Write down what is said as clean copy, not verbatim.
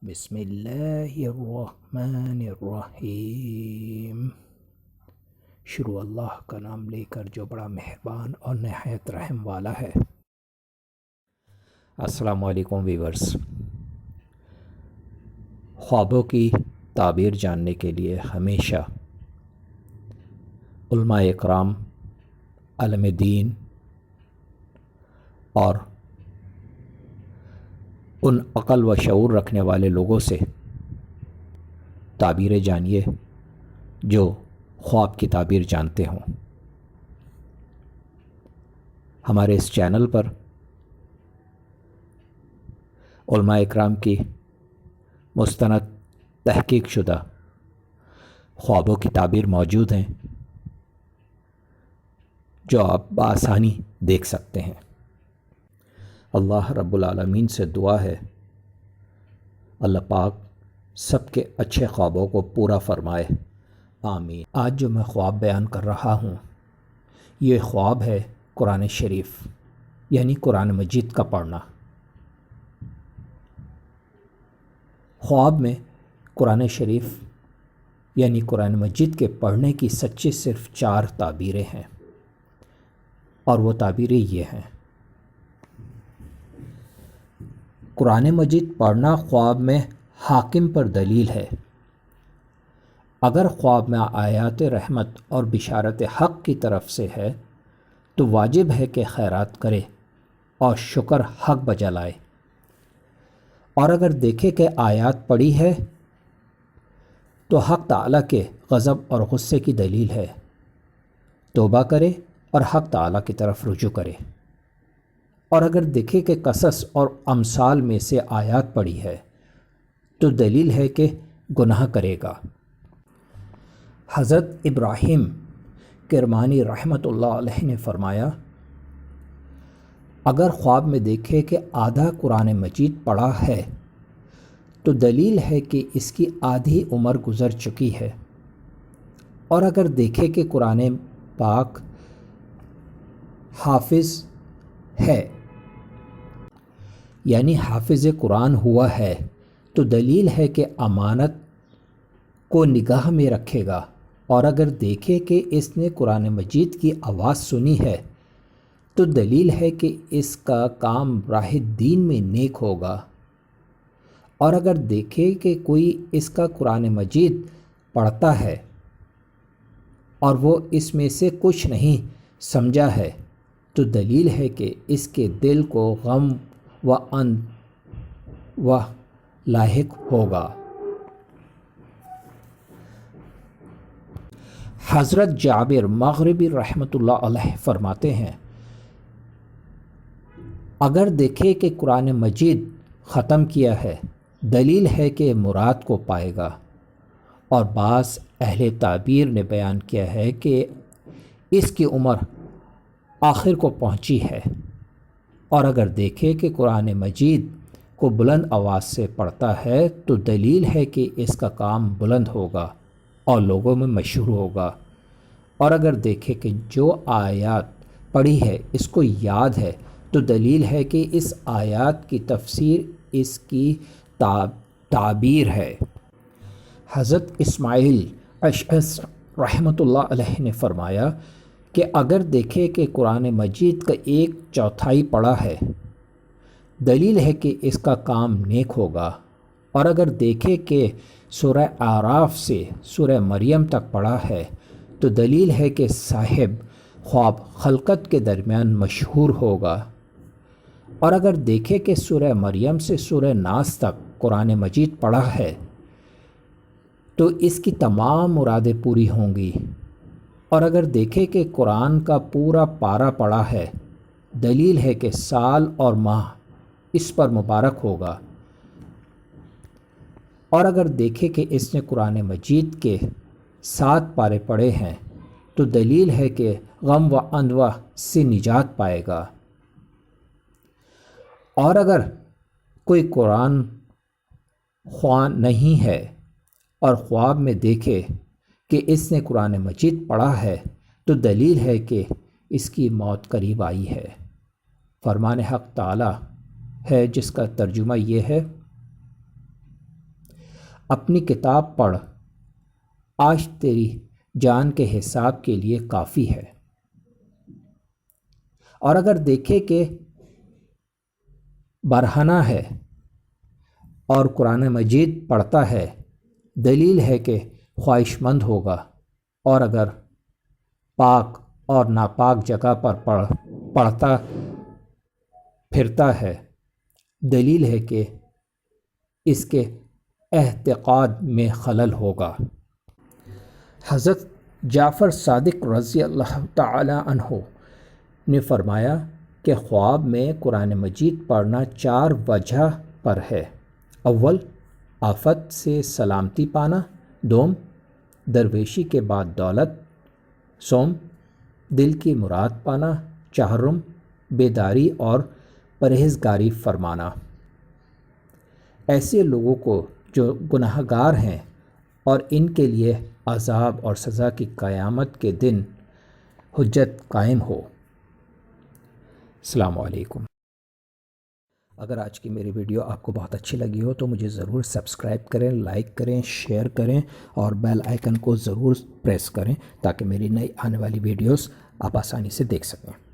بسم اللہ الرحمن الرحیم۔ شروع اللہ کا نام لے کر جو بڑا مہربان اور نہایت رحم والا ہے۔ السلام علیکم ویورز۔ خوابوں کی تعبیر جاننے کے لیے ہمیشہ علماء اکرام، عالم دین اور ان عقل و شعور رکھنے والے لوگوں سے تعبیریں جانیے جو خواب کی تعبیر جانتے ہوں۔ ہمارے اس چینل پر علماء اکرام کی مستند تحقیق شدہ خوابوں کی تعبیر موجود ہیں جو آپ بآسانی دیکھ سکتے ہیں۔ اللہ رب العالمین سے دعا ہے اللہ پاک سب کے اچھے خوابوں کو پورا فرمائے، آمین۔ آج جو میں خواب بیان کر رہا ہوں یہ خواب ہے قرآن شریف یعنی قرآن مجید کا پڑھنا۔ خواب میں قرآن شریف یعنی قرآن مجید کے پڑھنے کی سچی صرف 4 تعبیریں ہیں، اور وہ تعبیریں یہ ہیں۔ قرآن مجید پڑھنا خواب میں حاکم پر دلیل ہے۔ اگر خواب میں آیات رحمت اور بشارت حق کی طرف سے ہے تو واجب ہے کہ خیرات کرے اور شکر حق بجا لائے، اور اگر دیکھے کہ آیات پڑھی ہے تو حق تعالیٰ کے غضب اور غصے کی دلیل ہے، توبہ کرے اور حق تعالیٰ کی طرف رجوع کرے، اور اگر دیکھے کہ قصص اور امثال میں سے آیات پڑھی ہے تو دلیل ہے کہ گناہ کرے گا۔ حضرت ابراہیم کرمانی رحمۃ اللہ علیہ نے فرمایا، اگر خواب میں دیکھے کہ آدھا قرآن مجید پڑھا ہے تو دلیل ہے کہ اس کی آدھی عمر گزر چکی ہے، اور اگر دیکھے کہ قرآن پاک حافظ ہے یعنی حافظ قرآن ہوا ہے تو دلیل ہے کہ امانت کو نگاہ میں رکھے گا، اور اگر دیکھے کہ اس نے قرآن مجید کی آواز سنی ہے تو دلیل ہے کہ اس کا کام راہ دین میں نیک ہوگا، اور اگر دیکھے کہ کوئی اس کا قرآن مجید پڑھتا ہے اور وہ اس میں سے کچھ نہیں سمجھا ہے تو دلیل ہے کہ اس کے دل کو غم و اندوہ لاحق ہوگا۔ حضرت جابر مغربی رحمۃ اللہ علیہ فرماتے ہیں، اگر دیکھے کہ قرآن مجید ختم کیا ہے دلیل ہے کہ مراد کو پائے گا، اور بعض اہل تعبیر نے بیان کیا ہے کہ اس کی عمر آخر کو پہنچی ہے، اور اگر دیکھے کہ قرآن مجید کو بلند آواز سے پڑھتا ہے تو دلیل ہے کہ اس کا کام بلند ہوگا اور لوگوں میں مشہور ہوگا، اور اگر دیکھے کہ جو آیات پڑھی ہے اس کو یاد ہے تو دلیل ہے کہ اس آیات کی تفسیر اس کی تعبیر ہے۔ حضرت اسماعیل اشعث رحمۃ اللہ علیہ نے فرمایا کہ اگر دیکھے کہ قرآن مجید کا 1/4 پڑھا ہے دلیل ہے کہ اس کا کام نیک ہوگا، اور اگر دیکھے کہ سورہ اعراف سے سورہ مریم تک پڑھا ہے تو دلیل ہے کہ صاحب خواب خلقت کے درمیان مشہور ہوگا، اور اگر دیکھے کہ سورہ مریم سے سورہ ناس تک قرآن مجید پڑھا ہے تو اس کی تمام مرادیں پوری ہوں گی، اور اگر دیکھے کہ قرآن کا پورا پارہ پڑھا ہے دلیل ہے کہ سال اور ماہ اس پر مبارک ہوگا، اور اگر دیکھے کہ اس نے قرآن مجید کے 7 پارے پڑھے ہیں تو دلیل ہے کہ غم و اندوہ سے نجات پائے گا، اور اگر کوئی قرآن خواں نہیں ہے اور خواب میں دیکھے کہ اس نے قرآن مجید پڑھا ہے تو دلیل ہے کہ اس کی موت قریب آئی ہے۔ فرمان حق تعالی ہے جس کا ترجمہ یہ ہے، اپنی کتاب پڑھ، آج تیری جان کے حساب کے لیے کافی ہے۔ اور اگر دیکھے کہ برہنہ ہے اور قرآن مجید پڑھتا ہے، دلیل ہے کہ خواہش مند ہوگا، اور اگر پاک اور ناپاک جگہ پر پڑھتا پھرتا ہے، دلیل ہے کہ اس کے اعتقاد میں خلل ہوگا۔ حضرت جعفر صادق رضی اللہ تعالی عنہ نے فرمایا کہ خواب میں قرآن مجید پڑھنا 4 وجہ پر ہے۔ اول، آفت سے سلامتی پانا۔ دوم، درویشی کے بعد دولت۔ سوم، دل کی مراد پانا۔ چہارم، بیداری اور پرہیزگاری فرمانا۔ ایسے لوگوں کو جو گناہ گار ہیں اور ان کے لیے عذاب اور سزا کی قیامت کے دن حجت قائم ہو۔ السلام علیکم۔ اگر آج کی میری ویڈیو آپ کو بہت اچھی لگی ہو تو مجھے ضرور سبسکرائب کریں، لائک کریں، شیئر کریں اور بیل آئیکن کو ضرور پریس کریں تاکہ میری نئی آنے والی ویڈیوز آپ آسانی سے دیکھ سکیں۔